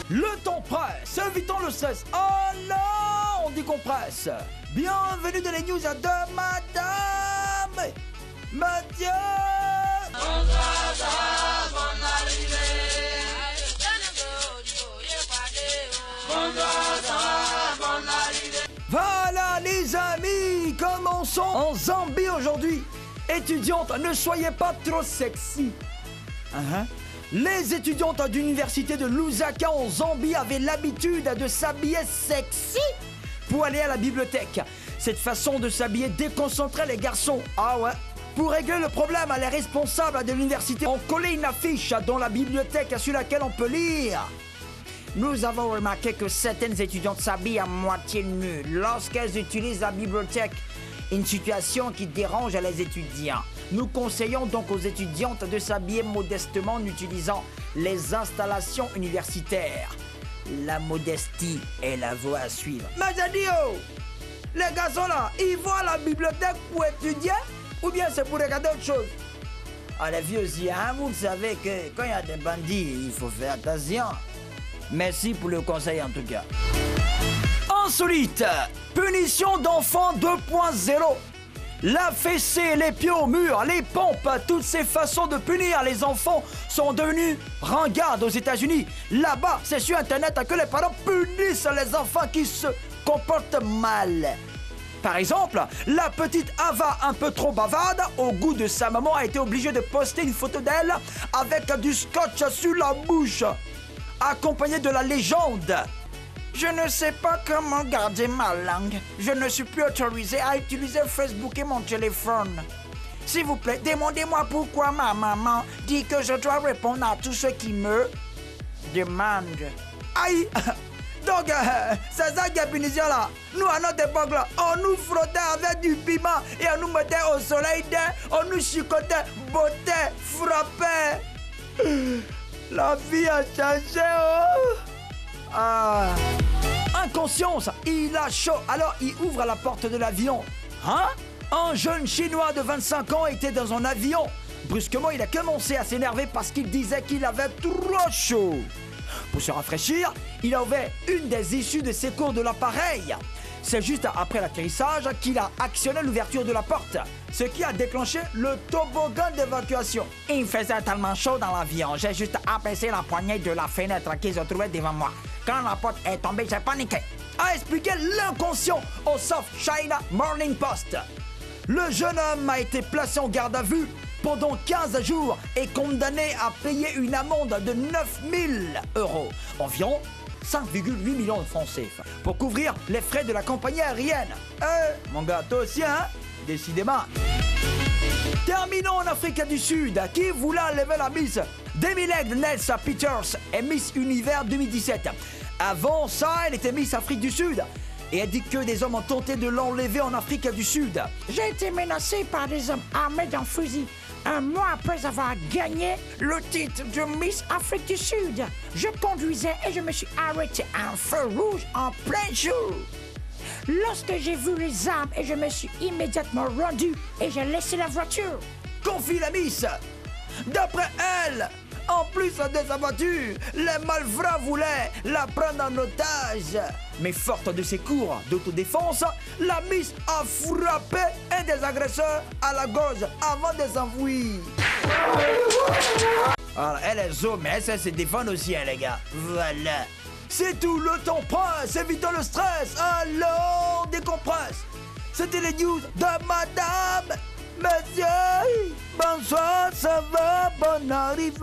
Le temps presse, évitons le stress. Oh non, on décompresse. Bienvenue dans les news de Madame Mathieu. Voilà les amis, commençons en Zambie aujourd'hui. Étudiantes, ne soyez pas trop sexy. Les étudiantes d'université de Lusaka en Zambie avaient l'habitude de s'habiller sexy pour aller à la bibliothèque. Cette façon de s'habiller déconcentrait les garçons. Ah ouais. Pour régler le problème, les responsables de l'université ont collé une affiche dans la bibliothèque sur laquelle on peut lire: nous avons remarqué que certaines étudiantes s'habillent à moitié nues lorsqu'elles utilisent la bibliothèque. Une situation qui dérange les étudiants. Nous conseillons donc aux étudiantes de s'habiller modestement en utilisant les installations universitaires. La modestie est la voie à suivre. Mais j'ai dit, oh, les garçons là, ils vont à la bibliothèque pour étudier ou bien c'est pour regarder autre chose? Ah, les vieux aussi, hein, vous savez que quand il y a des bandits, il faut faire attention. Merci pour le conseil en tout cas. Insolite, punition d'enfant 2.0. La fessée, les pieds au mur, les pompes, toutes ces façons de punir les enfants sont devenues ringardes aux États-Unis. Là-bas, c'est sur Internet que les parents punissent les enfants qui se comportent mal. Par exemple, la petite Ava, un peu trop bavarde, au goût de sa maman, a été obligée de poster une photo d'elle avec du scotch sur la bouche, accompagnée de la légende: je ne sais pas comment garder ma langue. Je ne suis plus autorisé à utiliser Facebook et mon téléphone. S'il vous plaît, demandez-moi pourquoi ma maman dit que je dois répondre à tout ce qui me demande. Aïe! Donc, c'est ça qui est punition là. Nous, à notre époque là, on nous frottait avec du piment et on nous mettait au soleil, on nous chicotait, bottait, frappait. La vie a changé, oh! Ah. Inconscience, il a chaud, alors il ouvre la porte de l'avion. Hein? Un jeune Chinois de 25 ans était dans un avion. Brusquement, il a commencé à s'énerver parce qu'il disait qu'il avait trop chaud. Pour se rafraîchir, il a ouvert une des issues de secours de l'appareil. C'est juste après l'atterrissage qu'il a actionné l'ouverture de la porte, ce qui a déclenché le toboggan d'évacuation. Il faisait tellement chaud dans l'avion, j'ai juste abaissé la poignée de la fenêtre qui se trouvait devant moi. Quand la porte est tombée, j'ai paniqué. A expliqué l'inconscient au South China Morning Post. Le jeune homme a été placé en garde à vue pendant 15 jours et condamné à payer une amende de 9 000 €, environ 5,8 millions de francs CFA, pour couvrir les frais de la compagnie aérienne. Mon gars, toi aussi, hein? Décidément. Terminons en Afrique du Sud. Qui voulait enlever la Miss Demileg Nelsa Peters est Miss Univers 2017. Avant ça, elle était Miss Afrique du Sud. Et elle dit que des hommes ont tenté de l'enlever en Afrique du Sud. J'ai été menacé par des hommes armés d'un fusil un mois après avoir gagné le titre de Miss Afrique du Sud. Je conduisais et je me suis arrêté à un feu rouge en plein jour. Lorsque j'ai vu les armes, et je me suis immédiatement rendu et j'ai laissé la voiture. Confie la Miss. D'après elle, en plus de sa voiture, les malfrats voulaient la prendre en otage. Mais forte de ses cours d'autodéfense, la Miss a frappé un des agresseurs à la gorge avant de s'enfuir. Alors, elle est zo, mais elle sait se défendre aussi, hein, les gars. Voilà. C'est tout, le temps presse, évitons le stress. Alors, on décompresse. C'était les news de Madame Mathieu. Bonsoir, ça va, bonne arrivée.